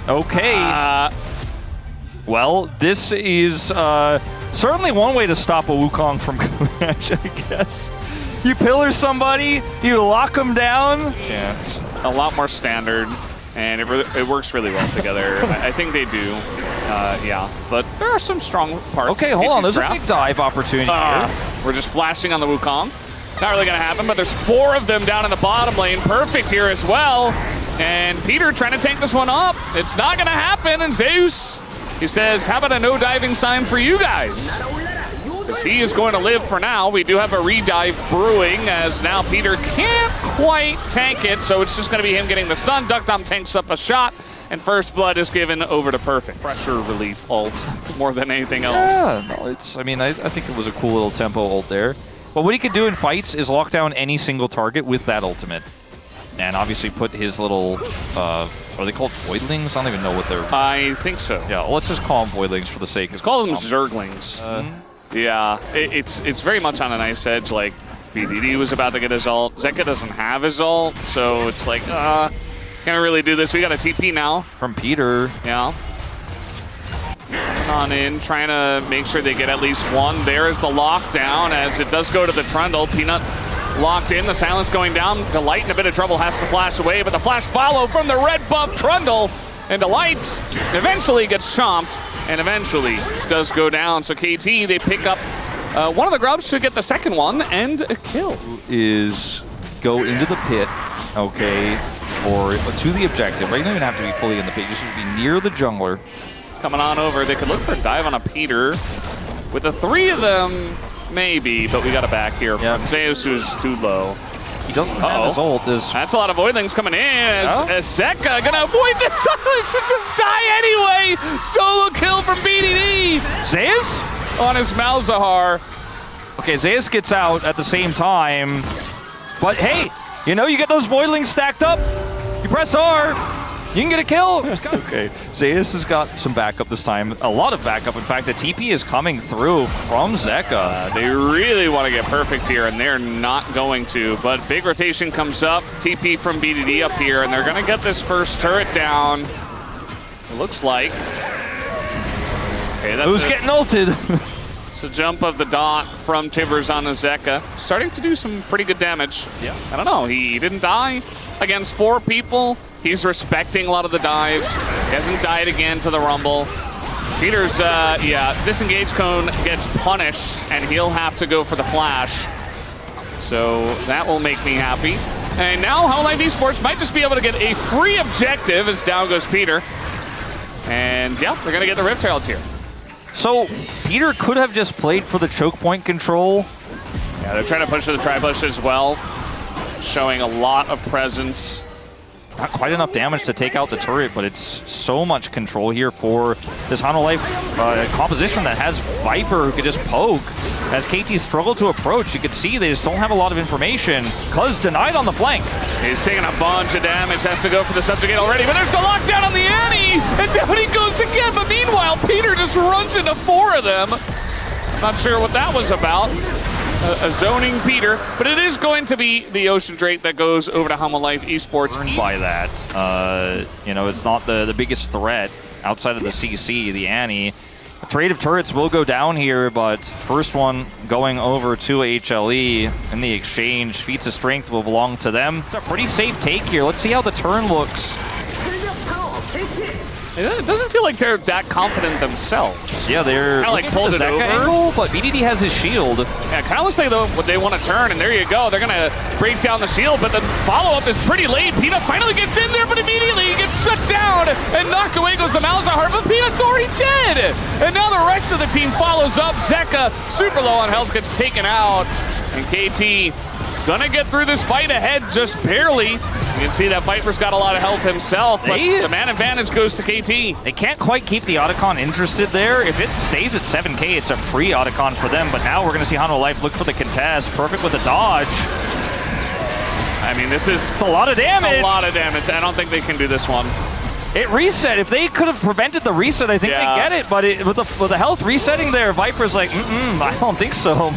Okay. Well, this is certainly one way to stop a Wukong from Clash, I guess. You pillar somebody, you lock them down. Yeah, it's a lot more standard, and it works really well together. I think they do. Yeah, but there are some strong parts. Okay, hold on. There's a big dive opportunity here. We're just flashing on the Wukong. Not really going to happen, but there's 4 of them down in the bottom lane. Perfect here as well. And Peter trying to tank this one up. It's not going to happen. And Zeus, he says, how about a no diving sign for you guys? Because he is going to live for now. We do have a redive brewing, as now Peter can't quite tank it. So it's just going to be him getting the stun. Duckdom tanks up a shot. And first blood is given over to Perfect. Pressure relief ult more than anything else. Yeah, no, it's, I mean, I think it was a cool little tempo ult there. But what he could do in fights is lock down any single target with that ultimate. And obviously put his little, are they called voidlings? I don't even know what they're... I think so. Yeah, well, let's just call them voidlings for the sake Let's of... call them zerglings. Yeah, it's very much on a nice edge. Like, BDD was about to get his ult. Zeka doesn't have his ult, so it's like, can't really do this. We got a TP now. From Peter. Yeah. Coming on in, trying to make sure they get at least one. There is the lockdown, as it does go to the Trundle. Peanut locked in, the silence going down. Delight in a bit of trouble, has to flash away, but the flash follow from the red buff Trundle. And Delight eventually gets chomped, and eventually does go down. So KT, they pick up one of the grubs to get the second one, and a kill. Is go into the pit, okay, or to the objective. Right? You don't even have to be fully in the pit. You should be near the jungler. Coming on over, they could look for a dive on a Peter. With the 3 of them, maybe, but we got a back here from Zeus, who's too low. He doesn't have his ult. That's a lot of voidlings coming in as Zeka gonna avoid the silence and just die anyway. Solo kill from BDD. Zeus? On his Malzahar. Okay, Zeus gets out at the same time. But hey, you know, you get those voidlings stacked up, you press R, you can get a kill. Okay, Zeus has got some backup this time. A lot of backup. In fact, the TP is coming through from Zeka. They really want to get Perfect here, and they're not going to. But big rotation comes up. TP from BDD up here, and they're going to get this first turret down. It looks like. Okay, that's Who's getting ulted? It's a jump of the dot from Tivers on the Zeka. Starting to do some pretty good damage. Yeah. I don't know. He didn't die against 4 people. He's respecting a lot of the dives. He hasn't died again to the Rumble. Peter's, disengage cone gets punished, and he'll have to go for the flash. So that will make me happy. And now Hanwha Life Esports might just be able to get a free objective as down goes Peter. And yeah, they're going to get the Rift Herald here. So Peter could have just played for the choke point control. Yeah, they're trying to push to the tri-push as well. Showing a lot of presence. Not quite enough damage to take out the turret, but it's so much control here for this Hanwha Life composition that has Viper who could just poke. As KT struggle to approach, you can see they just don't have a lot of information. Cuz denied on the flank. He's taking a bunch of damage, has to go for the subjugate already, but there's the lockdown on the Annie! And down he goes again, but meanwhile, Peter just runs into 4 of them. Not sure what that was about. A zoning Peter, but it is going to be the Ocean Drake that goes over to Hanwha Life Esports. By that, you know, it's not the biggest threat outside of the CC, the Annie. A trade of turrets will go down here, but first one going over to HLE in the exchange. Feats of strength will belong to them. It's a pretty safe take here. Let's see how the turn looks. It doesn't feel like they're that confident themselves. Yeah, they're kind of like pulled it over. Angle, but BDD has his shield. Yeah, kind of looks like they want to turn, and there you go. They're going to break down the shield, but the follow-up is pretty late. Peanut finally gets in there, but immediately he gets shut down, and knocked away goes the Malzahar, but Peanut's already dead. And now the rest of the team follows up. Zeka, super low on health, gets taken out, and KT gonna get through this fight ahead just barely. You can see that Viper's got a lot of health himself, but the man advantage goes to KT. They can't quite keep the Otacon interested there. If it stays at 7K, it's a free Otacon for them, but now we're gonna see Hanwha Life look for the contest. Perfect with the dodge. I mean, this is a lot of damage. A lot of damage. I don't think they can do this one. It reset. If they could have prevented the reset, I think they get it. But with the health resetting there, Viper's like, I don't think so.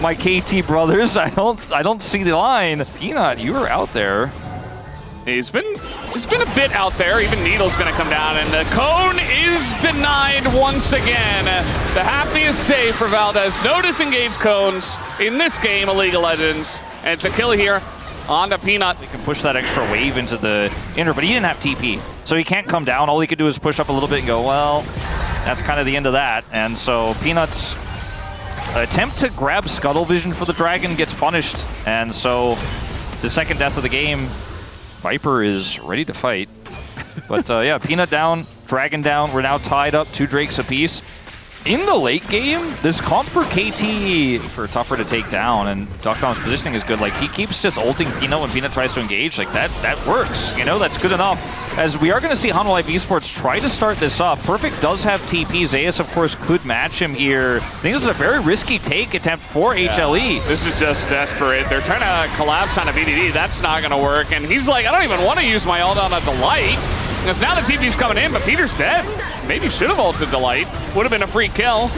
My KT brothers, I don't see the line. Peanut, you were out there. He's been a bit out there. Even Needle's going to come down, and the cone is denied once again. The happiest day for Valdez. No disengaged cones in this game of League of Legends. And it's a kill here on to Peanut. He can push that extra wave into the inner, but he didn't have TP. So he can't come down. All he could do is push up a little bit and go, well, that's kind of the end of that. And so Peanut's attempt to grab Scuttle Vision for the Dragon gets punished. And so it's the second death of the game. Viper is ready to fight. But yeah, Peanut down, Dragon down. We're now tied up, 2 Drakes apiece. In the late game, this comp for KT for tougher to take down, and Duckdom's positioning is good. Like, he keeps just ulting Peanut when Peanut tries to engage. Like, that works. You know, that's good enough. As we are going to see Hanwha Life Esports try to start this up. Perfect does have TP. Zeus, of course, could match him here. I think this is a very risky take attempt for HLE. This is just desperate. They're trying to collapse on a BDD. That's not going to work. And he's like, I don't even want to use my ult on a Delight. Because now the TP's coming in, but Peter's dead. Maybe should have ulted Delight. Would have been a free kill.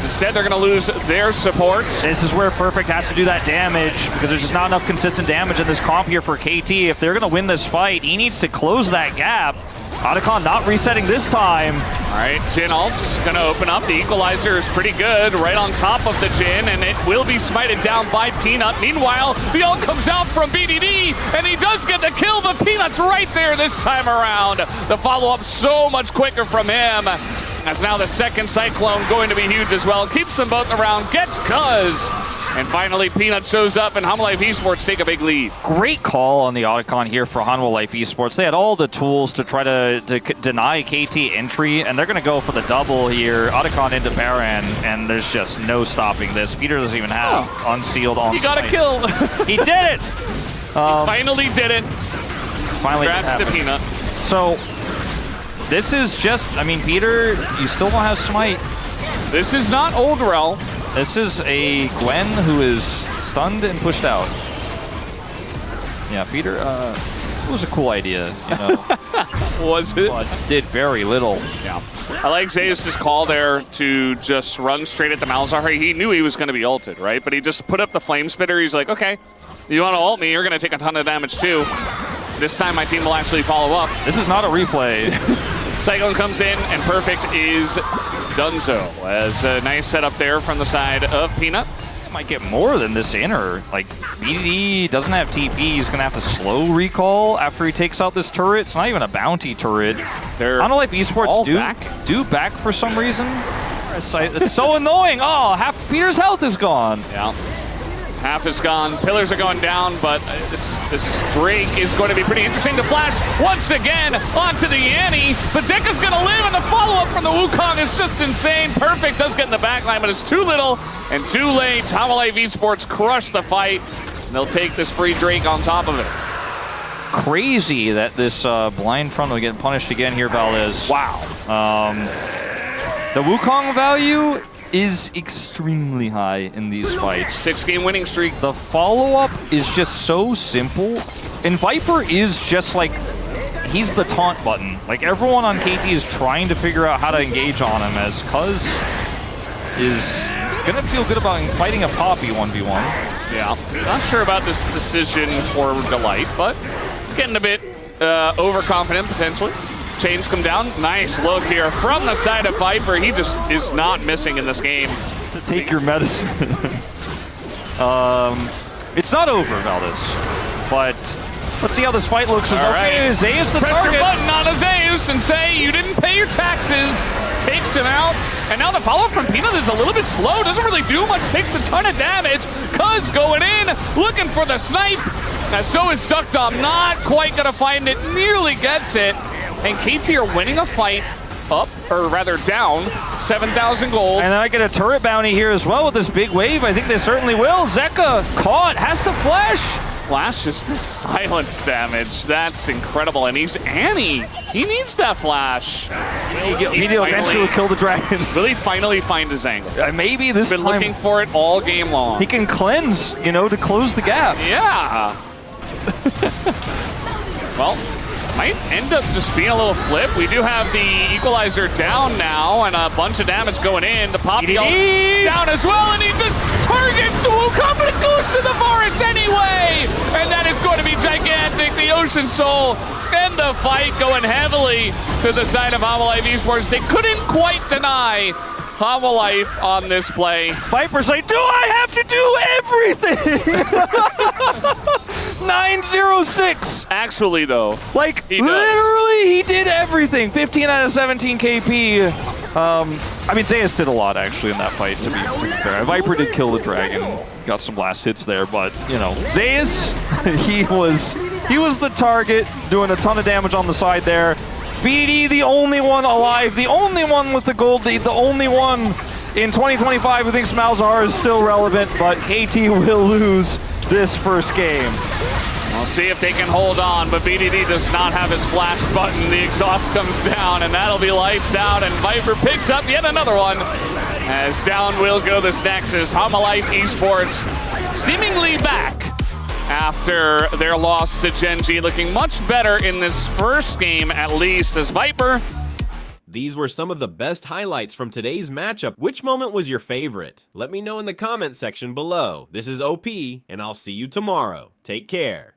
Instead, they're going to lose their supports. This is where Perfect has to do that damage, because there's just not enough consistent damage in this comp here for KT. If they're going to win this fight, he needs to close that gap. Otacon not resetting this time. All right, Jhin ult's going to open up. The equalizer is pretty good right on top of the Jhin, and it will be smited down by Peanut. Meanwhile, the ult comes out from BDD, and he does get the kill, but Peanut's right there this time around. The follow-up so much quicker from him. As now the second Cyclone going to be huge as well. Keeps them both around, gets Cuz. And finally, Peanut shows up, and Hanwha Life Esports take a big lead. Great call on the Otacon here for Hanwha Life Esports. They had all the tools to try to deny KT entry, and they're going to go for the double here. Otacon into Baron, and there's just no stopping this. Peter doesn't even have unsealed on. He got a kill. He did it! He finally did it. Finally Congrats to Peanut. So, this is just, I mean, Peter, you still don't have Smite. This is not Old Rel. This is a Gwen who is stunned and pushed out. Yeah, Peter, it was a cool idea, you know. Was it? But did very little. Yeah. I like Zeus' call there to just run straight at the Malzahar. He knew he was going to be ulted, right? But he just put up the Flame Spitter. He's like, okay, you want to ult me, you're going to take a ton of damage too. This time my team will actually follow up. This is not a replay. Cyclone comes in, and Perfect is done so. As a nice setup there from the side of Peanut. Might get more than this inner. Like, BDD doesn't have TP. He's going to have to slow recall after he takes out this turret. It's not even a bounty turret. Hanwha Life Esports do back for some reason. It's so annoying. Oh, half Peter's health is gone. Yeah. Half is gone. Pillars are going down, but this Drake is going to be pretty interesting to flash once again onto the Annie. But Zeka's going to live, and the follow-up from the Wukong is just insane. Perfect does get in the backline, but it's too little and too late. Hanwha Life Esports crush the fight. They'll take this free Drake on top of it. Crazy that this blind front will get punished again here, Valdez. Wow. The Wukong value is extremely high in these fights. 6-game winning streak. The follow-up is just so simple. And Viper is just like, he's the taunt button. Like, everyone on KT is trying to figure out how to engage on him, as Cuz is gonna feel good about fighting a Poppy 1v1. Yeah, not sure about this decision for Delight, but getting a bit overconfident potentially. Chains come down. Nice look here from the side of Viper. He just is not missing in this game. To take your medicine. It's not over, Valdez. But let's see how this fight looks. All okay, right. Zeus the Press target. your button on a Zeus and say you didn't pay your taxes. Takes him out. And now the follow-up from Peanut is a little bit slow. Doesn't really do much. Takes a ton of damage. Cuz going in, looking for the snipe. And so is Duckdom. Not quite going to find it. Nearly gets it. And KT are winning a fight up, or rather down, 7,000 gold. And then I get a turret bounty here as well with this big wave. I think they certainly will. Zeka caught, has to flash. Flashes the silence damage. That's incredible. And he's Annie. He needs that flash. He eventually will kill the dragon. Will he finally find his angle? Maybe this He's been time looking for it all game long. he can cleanse, you know, to close the gap. Yeah. Well, Might end up just being a little flip. We do have the equalizer down now, and a bunch of damage going in. The Poppy down as well, and he just targets the Wukong, but it goes to the forest anyway! And that is going to be gigantic. The Ocean Soul and the fight going heavily to the side of Hanwha Life Esports. They couldn't quite deny Hanwha Life on this play. Viper's like, do I have to do everything? 906. Actually, though, Like, he does. literally, he did everything. 15 out of 17 KP. I mean, Zeus did a lot, actually, in that fight, to be fair. Viper did kill the dragon. Got some last hits there, but, you know, Zeus, he was the target, doing a ton of damage on the side there. BD, the only one alive, the only one with the gold lead, the only one in 2025 who thinks Malzahar is still relevant, but KT will lose this first game. We'll see if they can hold on, but BDD does not have his flash button. The exhaust comes down, and that'll be lights out, and Viper picks up yet another one. As down will go this Nexus. Hanwha Life Esports seemingly back after their loss to Genji, looking much better in this first game at least, as Viper. These were some of the best highlights from today's matchup. Which moment was your favorite? Let me know in the comment section below. This is OP, and I'll see you tomorrow. Take care.